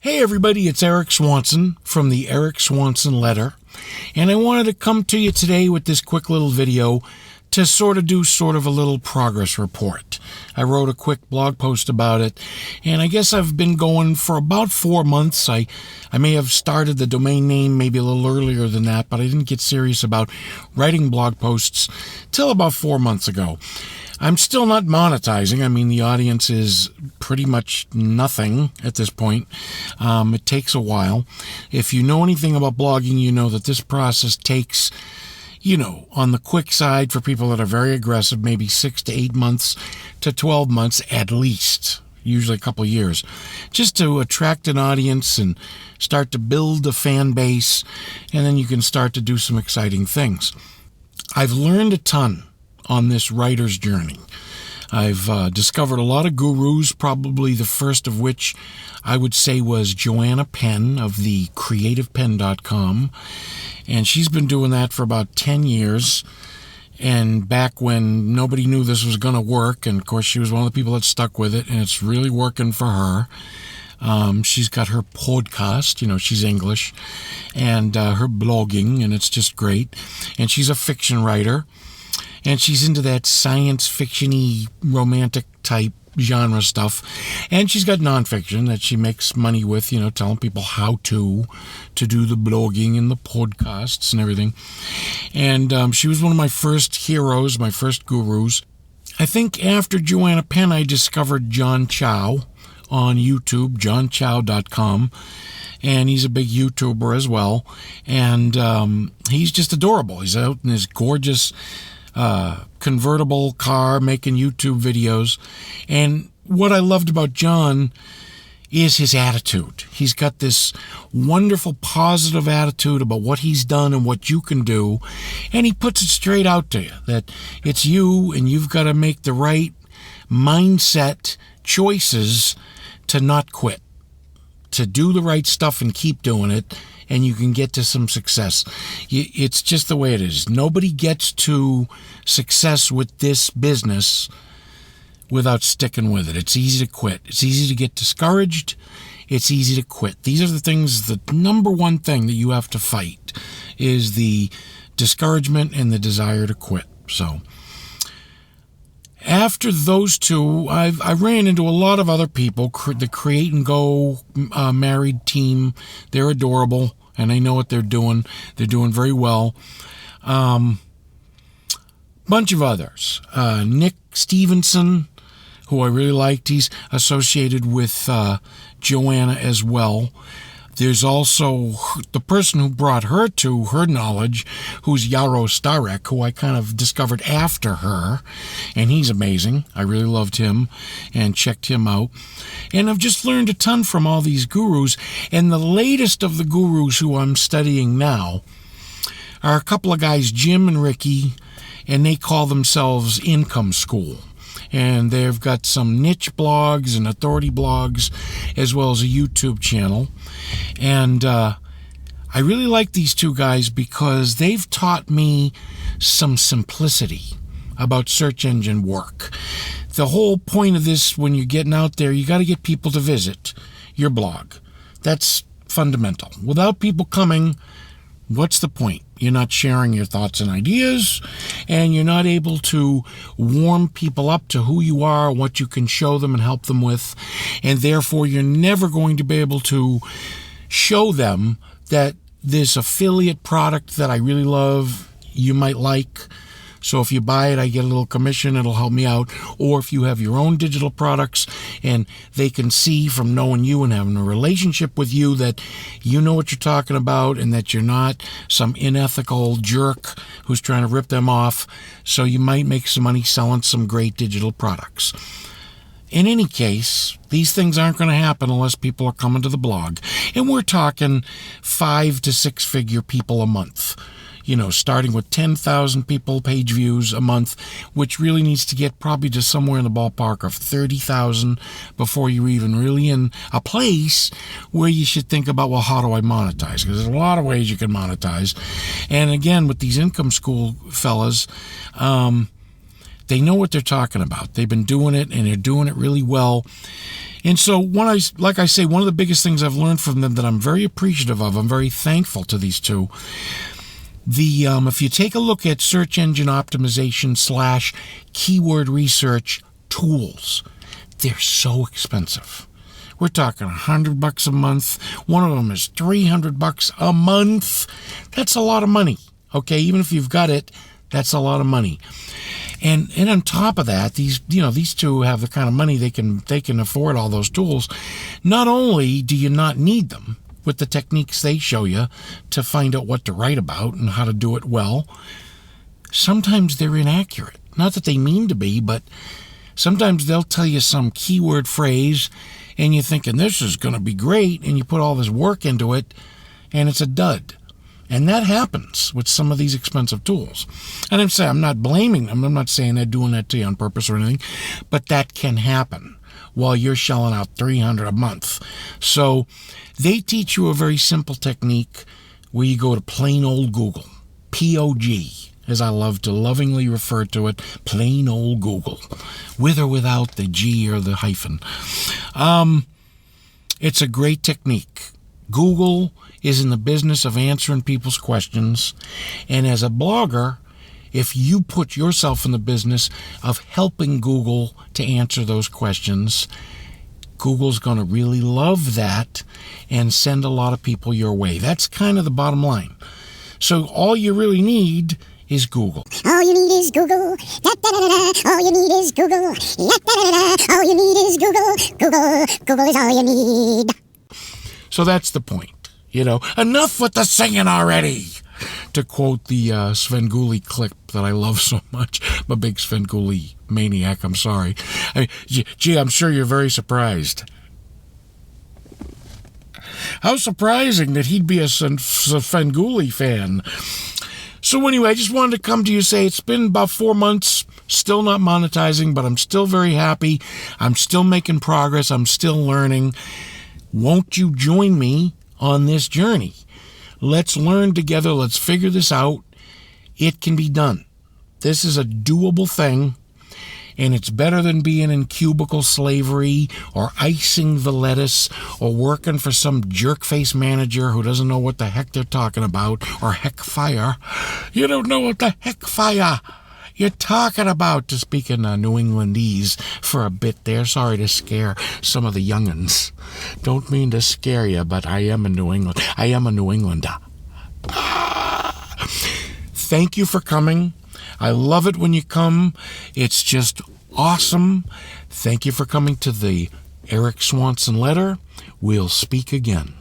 Hey everybody, it's Erik Swanson from the Erik Swanson Letter, and I wanted to come to you today with this quick little video to do a little progress report. I wrote a quick blog post about it, and I guess I've been going for about 4 months. I may have started the domain name maybe a little earlier than that, but I didn't get serious about writing blog posts till about 4 months ago. I'm still not monetizing. I mean, the audience is pretty much nothing at this point. It takes a while. If you know anything about blogging, you know that this process takes, on the quick side for people that are very aggressive, maybe 6 to 8 months to 12 months at least, usually a couple years, just to attract an audience and start to build a fan base, and then you can start to do some exciting things. I've learned a ton on this writer's journey. I've discovered a lot of gurus, probably the first of which I would say was Joanna Penn of the creativepenn.com, and she's been doing that for about 10 years, and back when nobody knew this was going to work, and of course she was one of the people that stuck with it, and it's really working for her. She's got her podcast, she's English, and her blogging, and it's just great, and she's a fiction writer. And she's into that science fiction-y, romantic type genre stuff. And she's got nonfiction that she makes money with, telling people how to do the blogging and the podcasts and everything. And she was one of my first heroes, my first gurus. I think after Joanna Penn, I discovered John Chow on YouTube, johnchow.com. And he's a big YouTuber as well. And he's just adorable. He's out in his gorgeous convertible car making YouTube videos. And what I loved about John is his attitude. He's got this wonderful positive attitude about what he's done and what you can do. And he puts it straight out to you that it's you and you've got to make the right mindset choices to not quit, to do the right stuff and keep doing it, and you can get to some success. It's just the way it is. Nobody gets to success with this business without sticking with it. It's easy to quit. It's easy to get discouraged. It's easy to quit. These are the things, the number one thing that you have to fight is the discouragement and the desire to quit. So after those two, I ran into a lot of other people. The Create and Go married team, they're adorable, and I know what they're doing. They're doing very well. Bunch of others. Nick Stevenson, who I really liked, he's associated with Joanna as well. There's also the person who brought her to her knowledge, who's Yaro Starek, who I kind of discovered after her, and he's amazing. I really loved him and checked him out. And I've just learned a ton from all these gurus, and the latest of the gurus who I'm studying now are a couple of guys, Jim and Ricky, and they call themselves Income School. And they've got some niche blogs and authority blogs, as well as a YouTube channel. And I really like these two guys because they've taught me some simplicity about search engine work. The whole point of this, when you're getting out there, you got to get people to visit your blog. That's fundamental. Without people coming, what's the point? You're not sharing your thoughts and ideas, and you're not able to warm people up to who you are, what you can show them and help them with, and therefore you're never going to be able to show them that this affiliate product that I really love, you might like. So if you buy it, I get a little commission. It'll help me out. Or if you have your own digital products and they can see from knowing you and having a relationship with you that you know what you're talking about and that you're not some unethical jerk who's trying to rip them off. So you might make some money selling some great digital products. In any case, these things aren't going to happen unless people are coming to the blog. And we're talking 5 to 6 figure people a month. Starting with 10,000 people page views a month, which really needs to get probably to somewhere in the ballpark of 30,000 before you're even really in a place where you should think about, well, how do I monetize? Because there's a lot of ways you can monetize. And again, with these Income School fellas, They know what they're talking about. They've been doing it, and they're doing it really well. And so, like I say, one of the biggest things I've learned from them that I'm very appreciative of, I'm very thankful to these two. If you take a look at search engine optimization / keyword research tools, they're so expensive. We're talking $100 a month. One of them is $300 a month. That's a lot of money. Okay, even if you've got it, that's a lot of money. And on top of that, these two have the kind of money they can afford all those tools. Not only do you not need them with the techniques they show you to find out what to write about and how to do it well, sometimes they're inaccurate. Not that they mean to be, but sometimes they'll tell you some keyword phrase and you're thinking this is going to be great, and you put all this work into it and it's a dud. And that happens with some of these expensive tools. And I'm not blaming them. I'm not saying they're doing that to you on purpose or anything, but that can happen while you're shelling out $300 a month. So they teach you a very simple technique where you go to plain old Google, POG, as I love to lovingly refer to it, plain old Google, with or without the G or the hyphen. It's a great technique. Google is in the business of answering people's questions, and as a blogger, if you put yourself in the business of helping Google to answer those questions, Google's going to really love that and send a lot of people your way. That's kind of the bottom line. So all you really need is Google. All you need is Google. Da-da-da-da. All you need is Google. Da-da-da-da. All you need is Google. Google is all you need. So that's the point. Enough with the singing already. To quote the Svengoolie clip that I love so much. I'm a big Svengoolie maniac, I'm sorry. Gee, I'm sure you're very surprised. How surprising that he'd be a Svengoolie fan. So anyway, I just wanted to come to you and say it's been about 4 months, still not monetizing, but I'm still very happy. I'm still making progress. I'm still learning. Won't you join me on this journey? Let's learn together. Let's figure this out. It can be done. This is a doable thing, and it's better than being in cubicle slavery or icing the lettuce or working for some jerk-face manager who doesn't know what the heck they're talking about, or heck fire. You don't know what the heck fire you're talking about, to speak in New Englandese for a bit there. Sorry to scare some of the young'uns. Don't mean to scare you, but I am a New Englander. Thank you for coming. I love it when you come. It's just awesome. Thank you for coming to the Erik Swanson letter. We'll speak again.